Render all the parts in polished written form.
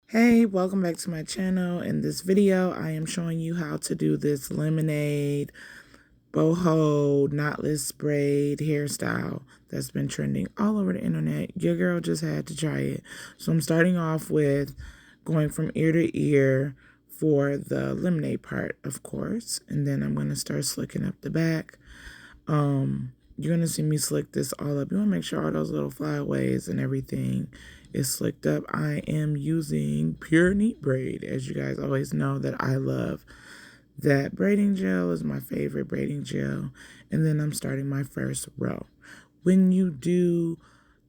Hey, welcome back to my channel. In this video, I am showing you how to do this lemonade, boho, knotless braid hairstyle that's been trending all over the internet. Your girl just had to try it. So I'm starting off with going from ear to ear for the lemonade part, of course. And then I'm going to start slicking up the back. You're going to see me slick this all up. You want to make sure all those little flyaways and everything is slicked up. I am using Pure Neat Braid. As you guys always know that I love that braiding gel is my favorite braiding gel. And then I'm starting my first row. When you do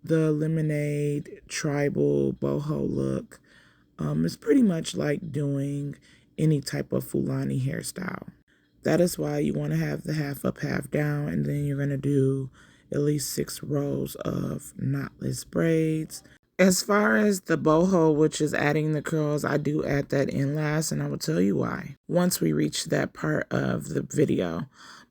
the lemonade tribal boho look, it's pretty much like doing any type of Fulani hairstyle. That is why you want to have the half up, half down, and then you're going to do at least 6 rows of knotless braids. As far as the boho, which is adding the curls, I do add that in last, and I will tell you why once we reach that part of the video.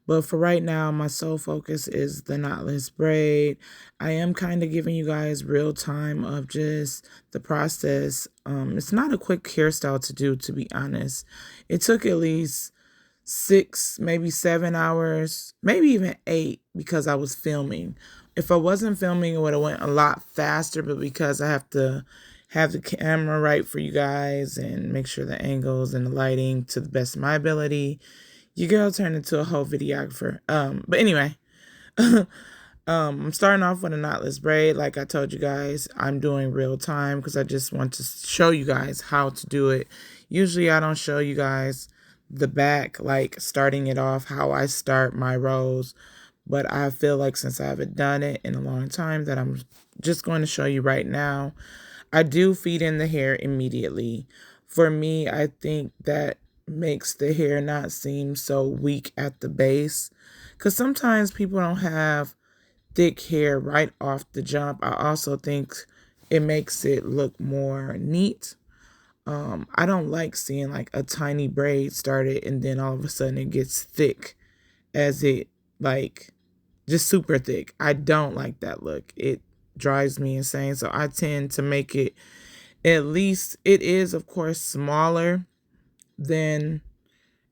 But for right now, my sole focus is the knotless braid. I am kind of giving you guys real time of just the process. It's not a quick hairstyle to do, to be honest. It took at least 6, maybe 7 hours, maybe even 8 because I was filming. If I wasn't filming, it would have went a lot faster, but because I have to have the camera right for you guys and make sure the angles and the lighting to the best of my ability, your girl turned into a whole videographer. But anyway, I'm starting off with a knotless braid. Like I told you guys, I'm doing real time because I just want to show you guys how to do it. Usually I don't show you guys the back, like starting it off, how I start my rows. But I feel like since I haven't done it in a long time that I'm just going to show you right now. I do feed in the hair immediately. For me, I think that makes the hair not seem so weak at the base. Because sometimes people don't have thick hair right off the jump. I also think it makes it look more neat. I don't like seeing like a tiny braid started and then all of a sudden it gets thick as it like just super thick. I don't like that look. It drives me insane. So I tend to make it, at least it is of course smaller than,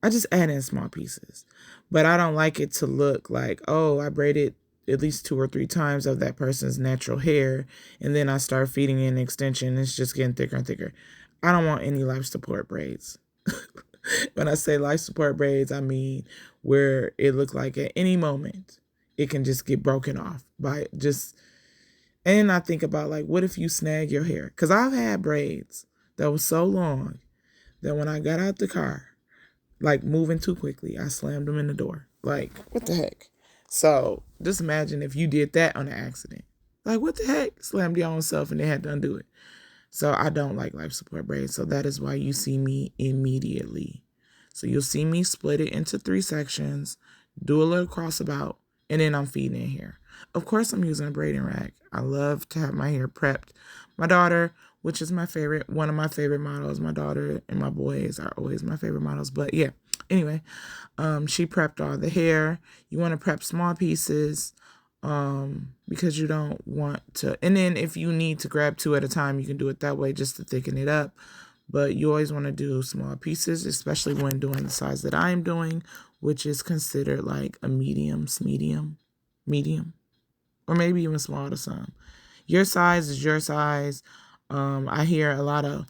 I just add in small pieces. But I don't like it to look like, oh, I braided at least 2 or 3 times of that person's natural hair and then I start feeding in extension. It's just getting thicker and thicker. I don't want any life support braids. When I say life support braids, I mean where it looks like at any moment it can just get broken off by just, and I think about like, what if you snag your hair? Because I've had braids that was so long that when I got out the car, like moving too quickly, I slammed them in the door. Like, what the heck? So just imagine if you did that on an accident. Like, what the heck? Slammed your own self and they had to undo it. So I don't like life support braids. So that is why you see me immediately. So you'll see me split it into 3 sections, do a little cross about, and then I'm feeding in here. Of course, I'm using a braiding rack. I love to have my hair prepped. My daughter, which is my favorite, one of my favorite models, my daughter and my boys are always my favorite models. But yeah, anyway, she prepped all the hair. You want to prep small pieces. Because you don't want to, and then if you need to grab 2 at a time, you can do it that way just to thicken it up. But you always want to do small pieces, especially when doing the size that I'm doing, which is considered like a medium, or maybe even small to some. Your size is your size. I hear a lot of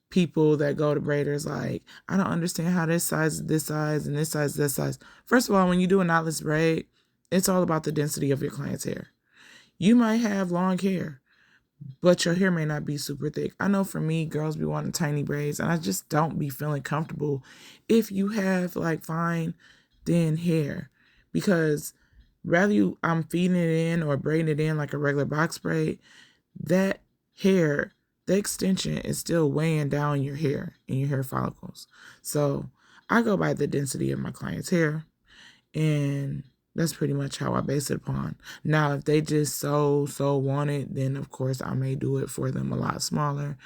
people that go to braiders like, I don't understand how this size is this size and this size is this size. First of all, when you do a knotless braid, it's all about the density of your client's hair. You might have long hair, but your hair may not be super thick. I know for me, girls be wanting tiny braids, and I just don't be feeling comfortable if you have like fine, thin hair. Because rather I'm feeding it in or braiding it in like a regular box braid, that hair, the extension is still weighing down your hair and your hair follicles. So I go by the density of my client's hair, and that's pretty much how I base it upon. Now, if they just so want it, then of course I may do it for them a lot smaller.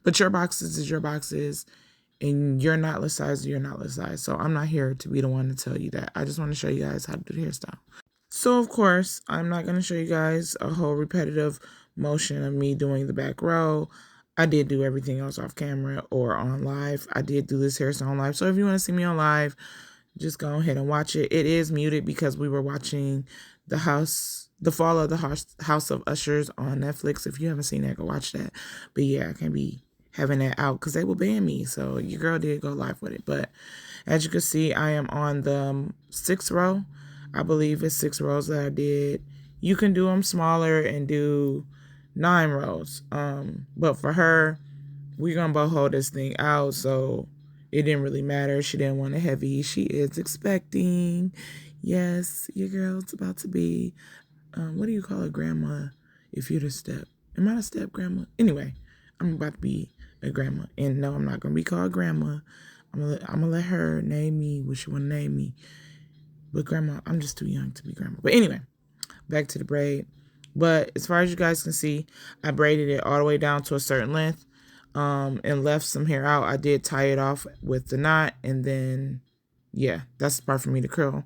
But your boxes is your boxes, and your knotless size is your knotless size. So I'm not here to be the one to tell you that. I just want to show you guys how to do the hairstyle. So of course, I'm not going to show you guys a whole repetitive motion of me doing the back row. I did do everything else off camera or on live. I did do this hairstyle on live. So if you want to see me on live, just go ahead and watch it. It is muted because we were watching the fall of the House of Ushers on Netflix. If you haven't seen that, go watch that. But yeah, I can't be having that out because they will ban me. So your girl did go live with it. But as you can see, I am on the 6th row. I believe it's 6 rows that I did. You can do them smaller and do 9 rows. But for her, we're gonna boho this thing out, so it didn't really matter. She didn't want it heavy. She is expecting. Yes, your girl's about to be, what do you call a grandma if you're the step? Am I a step grandma? Anyway, I'm about to be a grandma. And no, I'm not going to be called grandma. I'm gonna let her name me what she want to name me. But grandma, I'm just too young to be grandma. But anyway, back to the braid. But as far as you guys can see, I braided it all the way down to a certain length. And left some hair out. I did tie it off with the knot, and then yeah, that's the part for me to curl.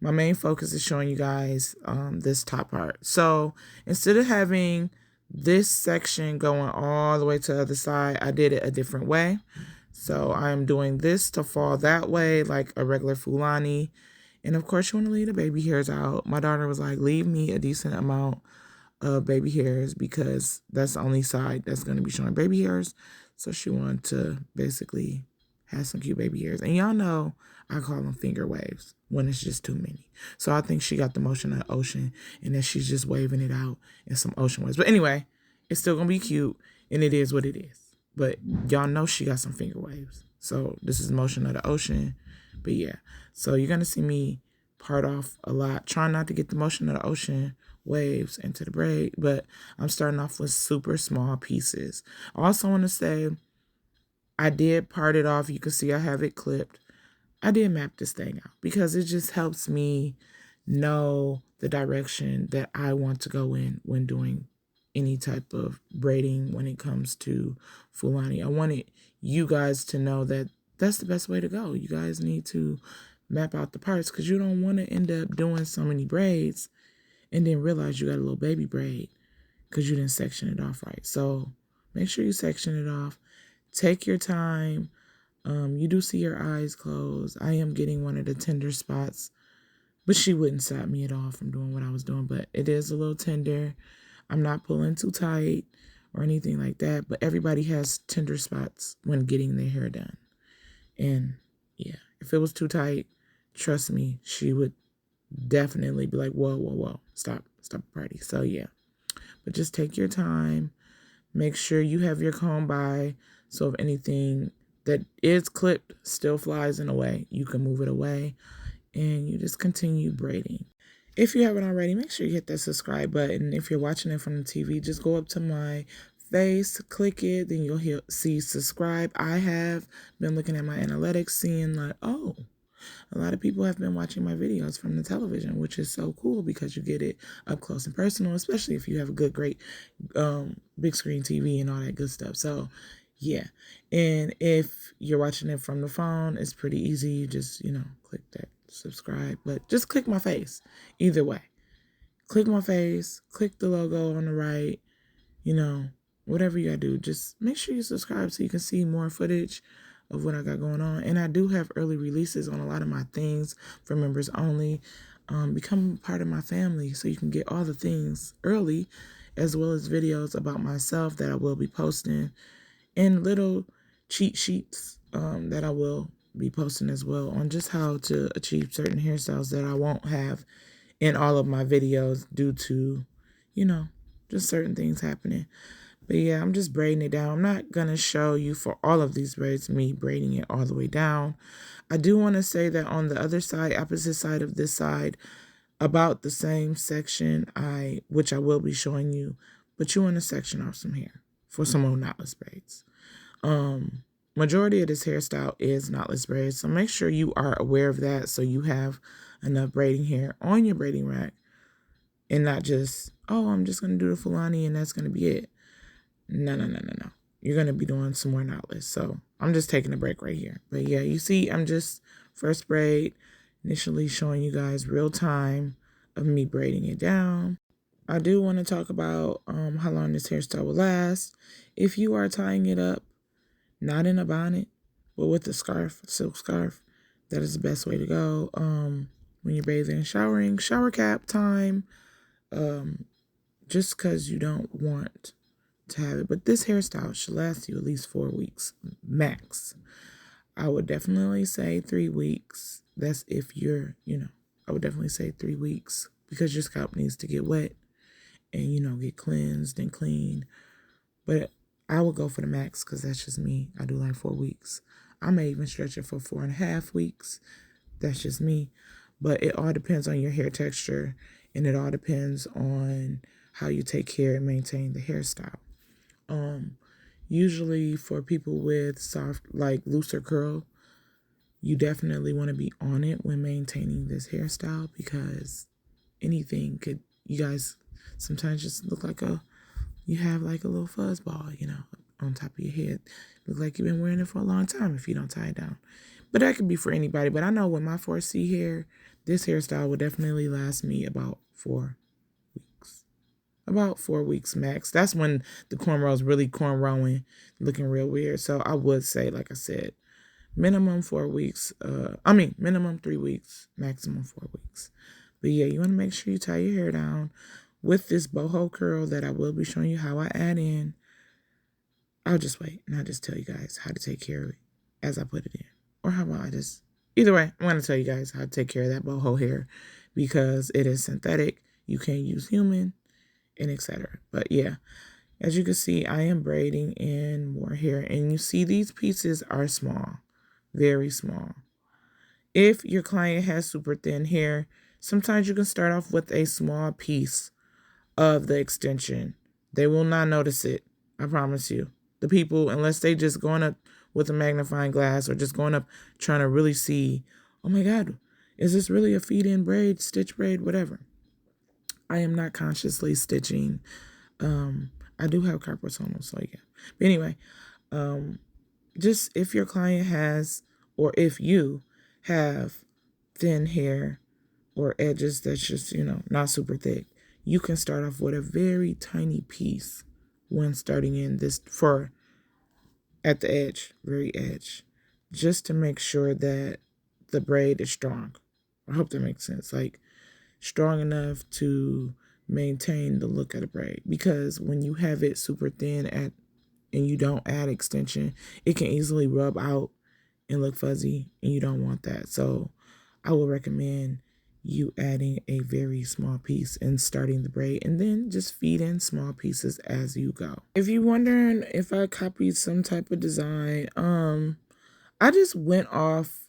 My main focus is showing you guys this top part. So instead of having this section going all the way to the other side, I did it a different way. So I'm doing this to fall that way like a regular Fulani. And of course you want to leave the baby hairs out. My daughter was like, leave me a decent amount of baby hairs because that's the only side that's going to be showing baby hairs. So she wanted to basically have some cute baby hairs. And y'all know I call them finger waves when it's just too many. So I think she got the motion of the ocean and then she's just waving it out in some ocean waves. But anyway, it's still going to be cute and it is what it is. But y'all know she got some finger waves. So this is the motion of the ocean. But yeah, so you're going to see me part off a lot. Trying not to get the motion of the ocean waves into the braid, but I'm starting off with super small pieces. I also want to say I did part it off. You can see I have it clipped. I did map this thing out because it just helps me know the direction that I want to go in when doing any type of braiding when it comes to Fulani. I wanted you guys to know that that's the best way to go. You guys need to map out the parts because you don't want to end up doing so many braids and then realize you got a little baby braid because you didn't section it off right. So make sure you section it off. Take your time. You do see your eyes closed. I am getting one of the tender spots, but she wouldn't stop me at all from doing what I was doing. But it is a little tender. I'm not pulling too tight or anything like that. But everybody has tender spots when getting their hair done. And yeah, if it was too tight, trust me, she would definitely be like, whoa, stop the party. So yeah, but just take your time. Make sure you have your comb by, so if anything that is clipped still flies in a way, you can move it away and you just continue braiding. If you haven't already, make sure you hit that subscribe button. If you're watching it from the TV, just go up to my face, click it, then you'll see subscribe. I have been looking at my analytics, seeing like, oh, a lot of people have been watching my videos from the television, which is so cool because you get it up close and personal, especially if you have a great big screen TV and all that good stuff. So yeah. And if you're watching it from the phone, it's pretty easy. You just, click that subscribe, but just click my face either way. Click my face, click the logo on the right, whatever you gotta do. Just make sure you subscribe so you can see more footage of what I got going on. And I do have early releases on a lot of my things for members only. Become part of my family so you can get all the things early, as well as videos about myself that I will be posting and little cheat sheets that I will be posting as well on just how to achieve certain hairstyles that I won't have in all of my videos due to, just certain things happening. But yeah, I'm just braiding it down. I'm not going to show you for all of these braids, me braiding it all the way down. I do want to say that on the other side, opposite side of this side, about the same section, which I will be showing you, but you want to section off some hair for some more knotless braids. Majority of this hairstyle is knotless braids, so make sure you are aware of that so you have enough braiding hair on your braiding rack and not just, oh, I'm just going to do the Fulani and that's going to be it. No. You're going to be doing some more knotless. So I'm just taking a break right here. But yeah, you see, I'm just first braid, initially showing you guys real time of me braiding it down. I do want to talk about how long this hairstyle will last. If you are tying it up, not in a bonnet, but with a scarf, silk scarf, that is the best way to go. When you're bathing and showering, shower cap time, just because you don't want to have it. But this hairstyle should last you at least 4 weeks max. I would definitely say 3 weeks. That's if you're, I would definitely say 3 weeks because your scalp needs to get wet and, get cleansed and clean. But I would go for the max because that's just me. I do like 4 weeks. I may even stretch it for 4.5 weeks. That's just me. But it all depends on your hair texture and it all depends on how you take care and maintain the hairstyle. Usually for people with soft, like looser curl, you definitely want to be on it when maintaining this hairstyle because anything could, you guys sometimes just look like you have like a little fuzz ball, on top of your head. Look like you've been wearing it for a long time if you don't tie it down. But that could be for anybody. But I know with my 4C hair, this hairstyle will definitely last me about 4 weeks. About 4 weeks max. That's when the cornrows really cornrowing, looking real weird. So I would say, like I said, minimum 4 weeks. Minimum 3 weeks, maximum 4 weeks. But yeah, you want to make sure you tie your hair down with this boho curl that I will be showing you how I add in. I'll just wait and I'll just tell you guys how to take care of it as I put it in. Or how about either way, I'm going to tell you guys how to take care of that boho hair because it is synthetic. You can't use human and etc. But yeah, as you can see, I am braiding in more hair and you see these pieces are small, very small. If your client has super thin hair, sometimes you can start off with a small piece of the extension. They will not notice it. I promise you. The people, unless they just going up with a magnifying glass or just going up trying to really see, oh my God, is this really a feed-in braid, stitch braid, whatever. I am not consciously stitching. I do have carpal tunnel, so yeah. But anyway, just if your client has, or if you have thin hair or edges that's just, not super thick, you can start off with a very tiny piece when starting in this at the edge, very edge, just to make sure that the braid is strong. I hope that makes sense. Like strong enough to maintain the look of the braid. Because when you have it super thin and you don't add extension, it can easily rub out and look fuzzy, and you don't want that. So I would recommend you adding a very small piece and starting the braid and then just feed in small pieces as you go. If you're wondering if I copied some type of design, I just went off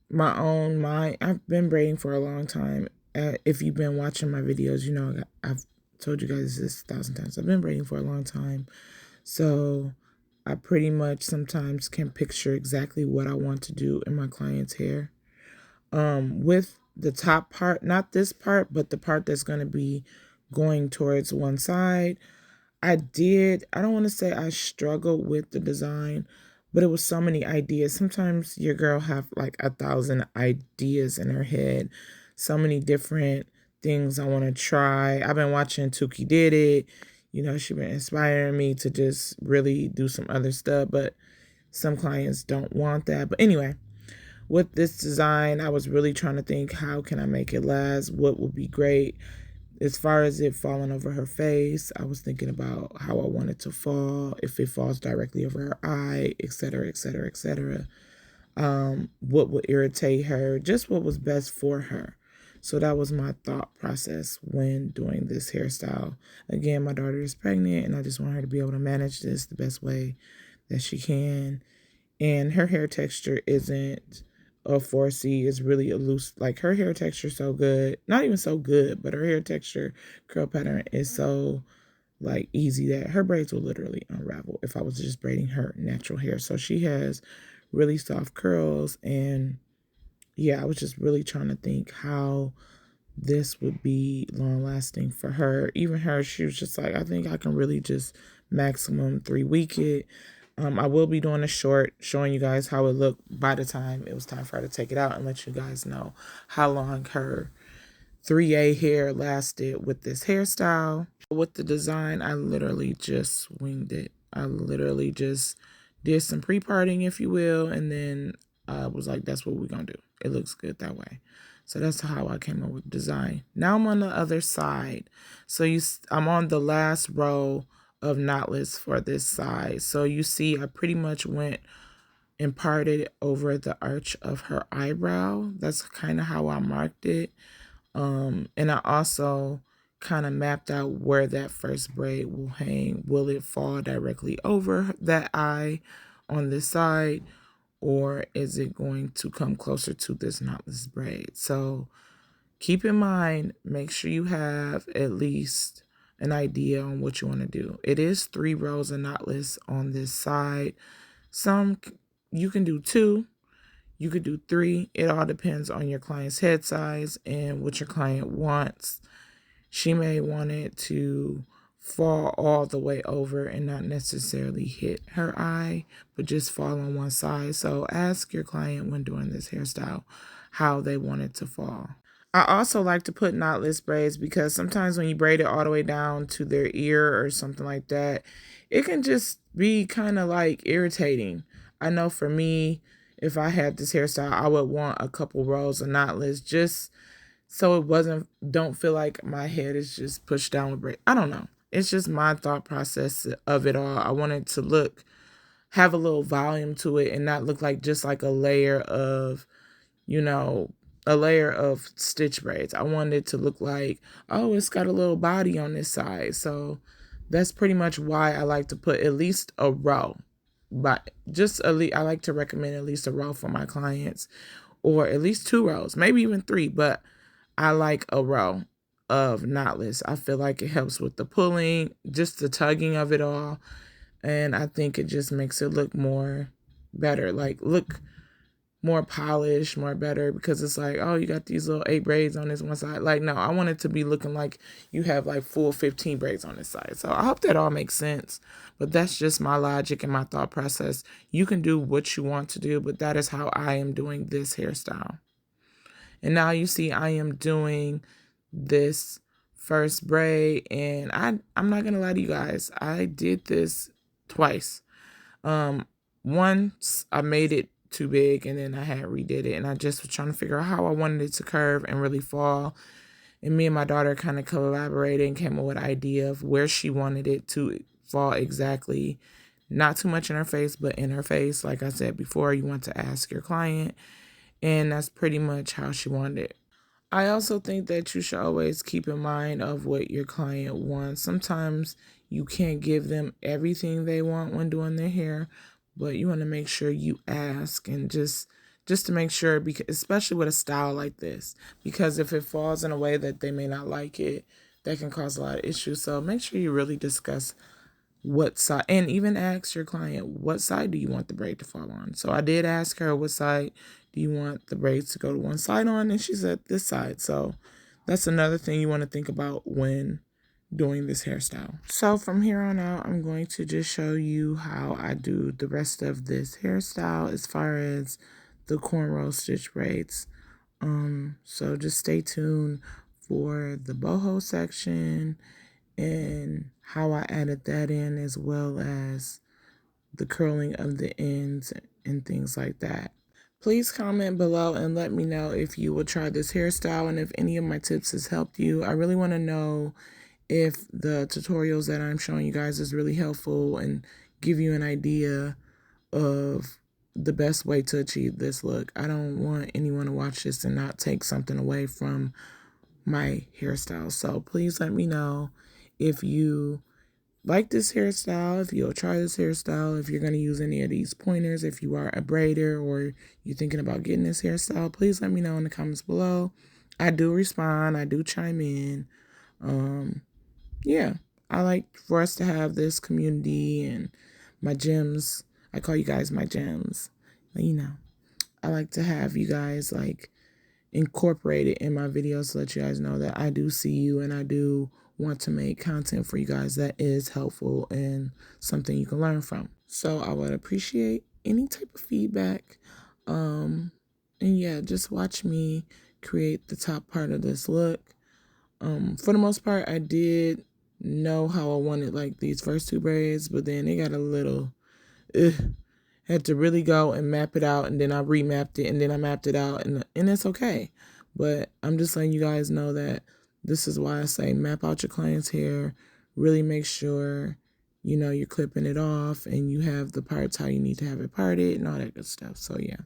my own mind. I've been braiding for a long time. If you've been watching my videos, I've told you guys this 1,000 times. I've been braiding for a long time. So I pretty much sometimes can picture exactly what I want to do in my client's hair. With the top part, not this part, but the part that's going to be going towards one side, I don't want to say I struggled with the design, but it was so many ideas. Sometimes your girl have like 1,000 ideas in her head, so many different things I want to try. I've been watching Tuki Did It. She's been inspiring me to just really do some other stuff, but some clients don't want that. But anyway, with this design, I was really trying to think, how can I make it last? What would be great? As far as it falling over her face, I was thinking about how I want it to fall, if it falls directly over her eye, etc., etc., etc. What would irritate her, just what was best for her. So that was my thought process when doing this hairstyle. Again, my daughter is pregnant, and I just want her to be able to manage this the best way that she can. And her hair texture isn't a 4C, is really a loose, like her hair texture is so good. Not even so good, but her hair texture, curl pattern is so like easy that her braids will literally unravel if I was just braiding her natural hair. So she has really soft curls, and yeah, I was just really trying to think how this would be long lasting for her. Even her, she was just like, I think I can really just maximum 3 week it. I will be doing a short showing you guys how it looked by the time it was time for her to take it out and let you guys know how long her 3A hair lasted with this hairstyle. With the design, I literally just winged it. I literally just did some pre-parting, if you will, and then I was like, that's what we're going to do. It looks good that way. So that's how I came up with design. Now I'm on the other side. So I'm on the last row of knotless for this side. So you see I pretty much went and parted over the arch of her eyebrow. That's kind of how I marked it. And I also kind of mapped out where that first braid will hang. Will it fall directly over that eye on this side, or is it going to come closer to this knotless braid? So keep in mind, make sure you have at least an idea on what you want to do. It is 3 rows of knotless on this side. Some you can do 2. You could do 3. It all depends on your client's head size and what your client wants. She may want it to fall all the way over and not necessarily hit her eye, but just fall on one side. So ask your client when doing this hairstyle how they want it to fall. I also like to put knotless braids because sometimes when you braid it all the way down to their ear or something like that, it can just be kind of like irritating. I know for me, if I had this hairstyle, I would want a couple rows of knotless just so it don't feel like my head is just pushed down with braid. I don't know. It's just my thought process of it all. I want it to have a little volume to it and not look like just like a layer of, a layer of stitch braids. I wanted it to look like, oh, it's got a little body on this side. So that's pretty much why I like to put at least a row. But I like to recommend at least a row for my clients, or at least 2 rows, maybe even 3. But I like a row of knotless. I feel like it helps with the pulling, just the tugging of it all. And I think it just makes it look better, like look more polished, more better, because it's like, oh, you got these little 8 braids on this one side. Like, no, I want it to be looking like you have like full 15 braids on this side. So I hope that all makes sense, but that's just my logic and my thought process. You can do what you want to do, but that is how I am doing this hairstyle. And now you see I am doing this first braid, and I'm not gonna lie to you guys, I did this twice. Once I made it too big and then I had redid it, and I just was trying to figure out how I wanted it to curve and really fall. And me and my daughter kind of collaborated and came up with an idea of where she wanted it to fall exactly. Not too much in her face, but in her face. Like I said before, you want to ask your client, and that's pretty much how she wanted it. I also think that you should always keep in mind of what your client wants. Sometimes you can't give them everything they want when doing their hair, but you want to make sure you ask, and just to make sure, because especially with a style like this, because if it falls in a way that they may not like it, that can cause a lot of issues. So make sure you really discuss what side, and even ask your client, what side do you want the braid to fall on? So I did ask her, what side do you want the braids to go to one side on? And she said this side. So that's another thing you want to think about when doing this hairstyle. So from here on out, I'm going to just show you how I do the rest of this hairstyle as far as the cornrow stitch braids. So just stay tuned for the boho section and how I added that in, as well as the curling of the ends and things like that. Please comment below and let me know if you will try this hairstyle and if any of my tips has helped you. I really want to know if the tutorials that I'm showing you guys is really helpful and give you an idea of the best way to achieve this look. I don't want anyone to watch this and not take something away from my hairstyle. So please let me know if you like this hairstyle, if you'll try this hairstyle, if you're going to use any of these pointers, if you are a braider or you're thinking about getting this hairstyle, please let me know in the comments below. I do respond. I do chime in. Yeah, I like for us to have this community and my gems. I call you guys my gems. I like to have you guys incorporate it in my videos to let you guys know that I do see you and I do want to make content for you guys that is helpful and something you can learn from. So I would appreciate any type of feedback. And yeah, just watch me create the top part of this look. For the most part, I did know how I wanted like these first two braids, but then they got a little, had to really go and map it out, and then I remapped it, and then I mapped it out, and it's okay. But I'm just letting you guys know that this is why I say map out your client's hair, really make sure, you know, you're clipping it off and you have the parts how you need to have it parted and all that good stuff. So yeah.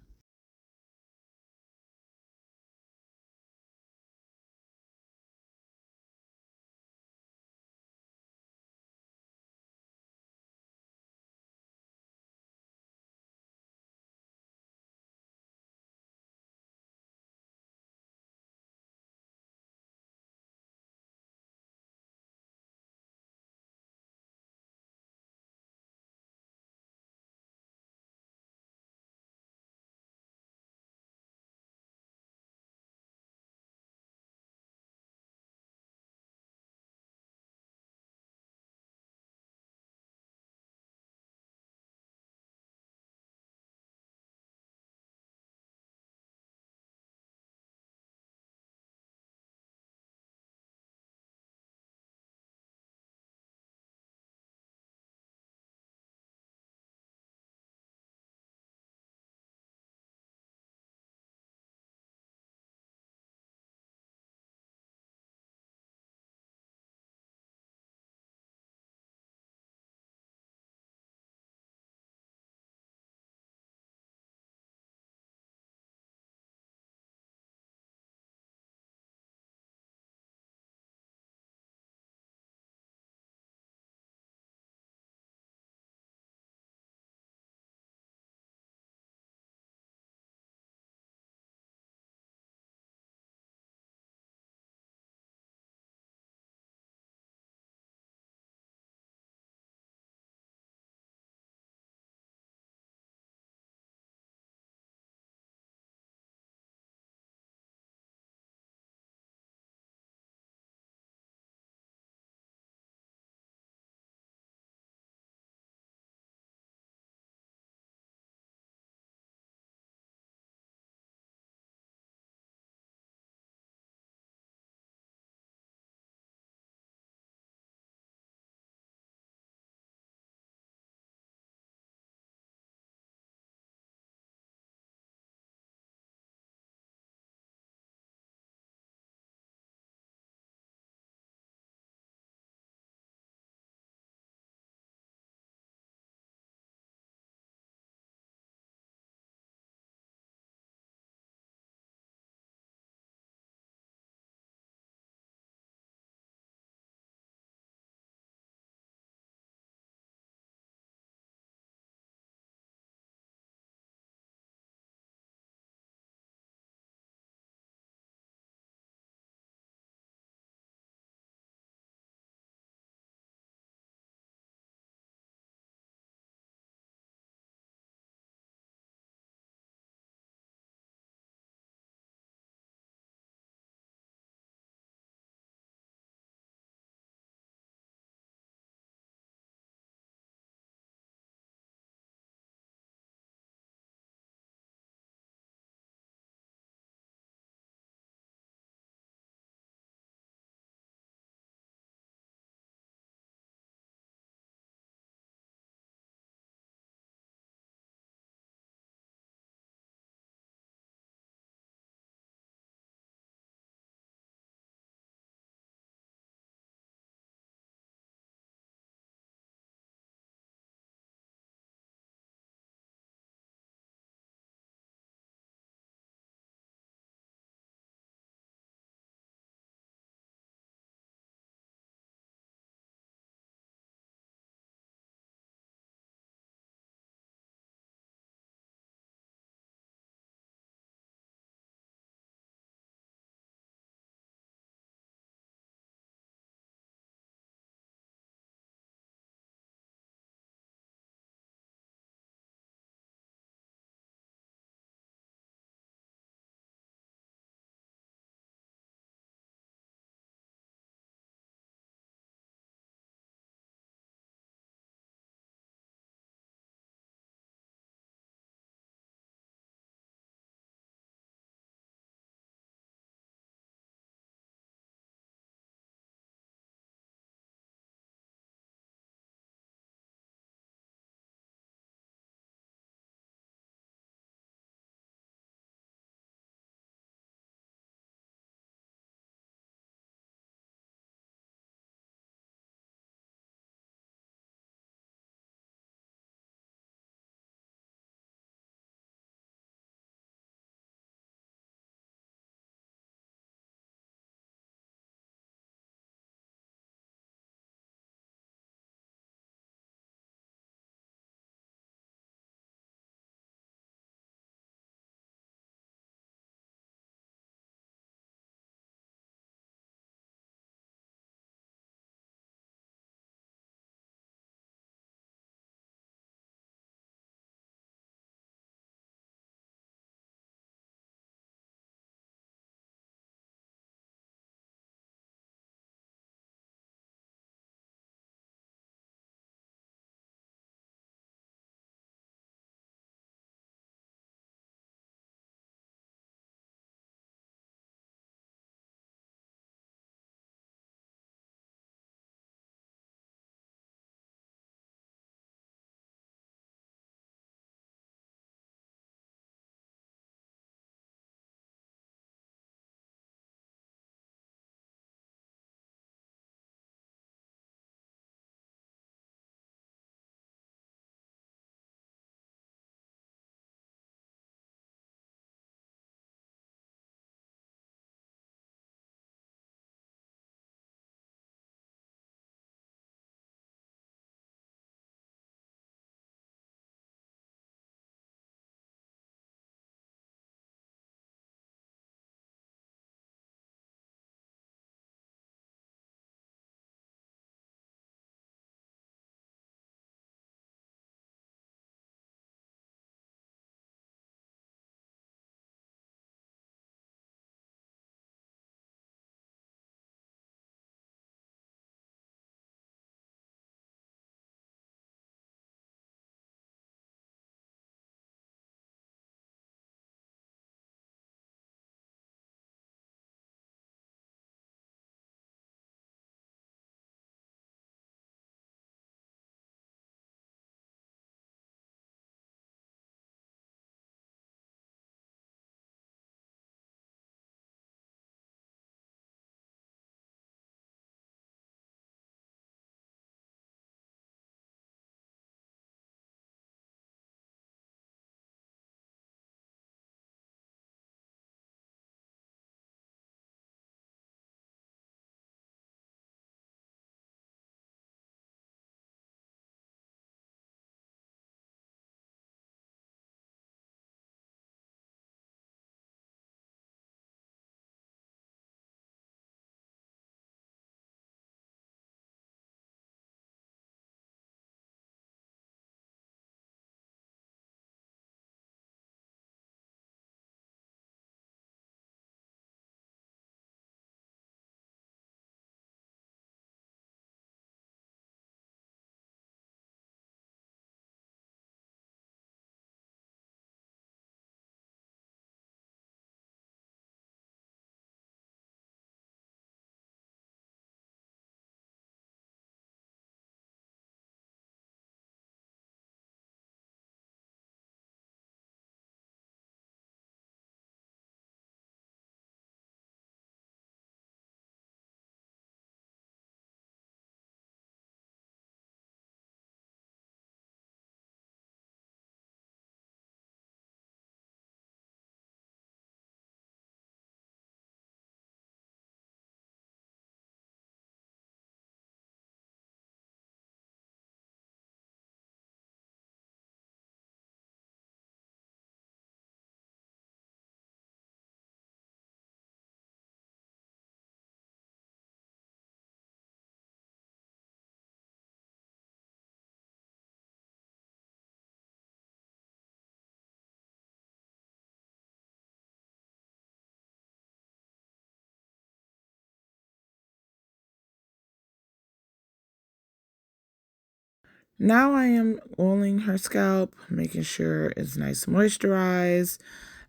Now I am oiling her scalp, making sure it's nice and moisturized.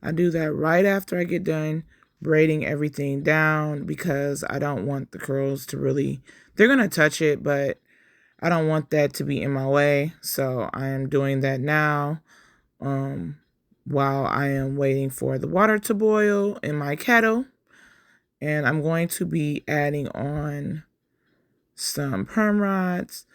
I do that right after I get done braiding everything down because I don't want the curls to really, they're going to touch it, but I don't want that to be in my way. So I am doing that now while I am waiting for the water to boil in my kettle. And I'm going to be adding on some perm rods.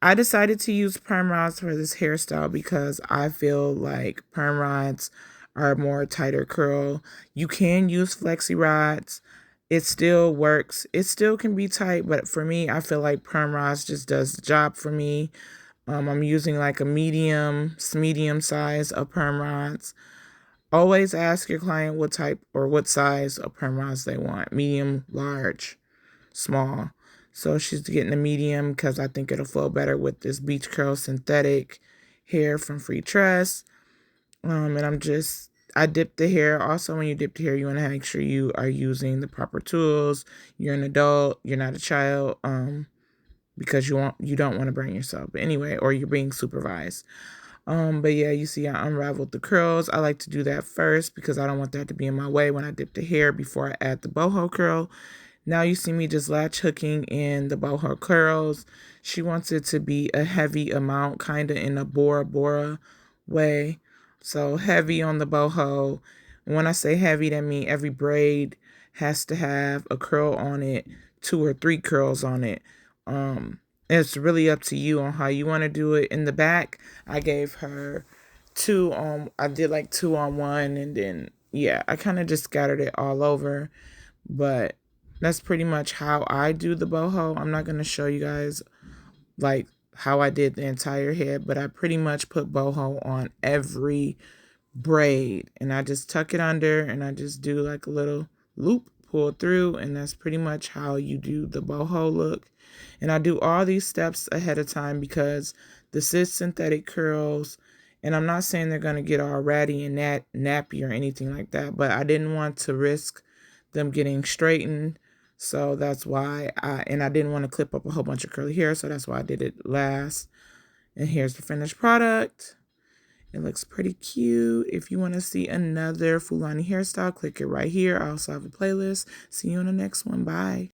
I decided to use perm rods for this hairstyle because I feel like perm rods are a more tighter curl. You can use flexi rods. It still works. It still can be tight, but for me, I feel like perm rods just does the job for me. I'm using like a medium size of perm rods. Always ask your client what type or what size of perm rods they want. Medium, large, small. So she's getting a medium because I think it'll flow better with this beach curl synthetic hair from Free Tress. I dipped the hair. Also, when you dip the hair, you want to make sure you are using the proper tools. You're an adult. You're not a child. Because you don't want to burn yourself. But anyway, or you're being supervised. But yeah, you see I unraveled the curls. I like to do that first because I don't want that to be in my way when I dip the hair before I add the boho curl. Now you see me just latch hooking in the boho curls. She wants it to be a heavy amount, kind of in a Bora Bora way. So heavy on the boho. And when I say heavy, that means every braid has to have a curl on it, 2 or 3 curls on it. It's really up to you on how you want to do it. In the back, I gave her 2 on, I did like 2 on 1, and then, yeah, I kind of just scattered it all over. But that's pretty much how I do the boho. I'm not going to show you guys like how I did the entire head, but I pretty much put boho on every braid, and I just tuck it under and I just do like a little loop, pull through, and that's pretty much how you do the boho look. And I do all these steps ahead of time because this is synthetic curls, and I'm not saying they're going to get all ratty and nappy or anything like that, but I didn't want to risk them getting straightened. So that's why I didn't want to clip up a whole bunch of curly hair, so that's why I did it last. And here's the finished product. It looks pretty cute. If you want to see another Fulani hairstyle, click it right here. I also have a playlist. See you on the next one. Bye.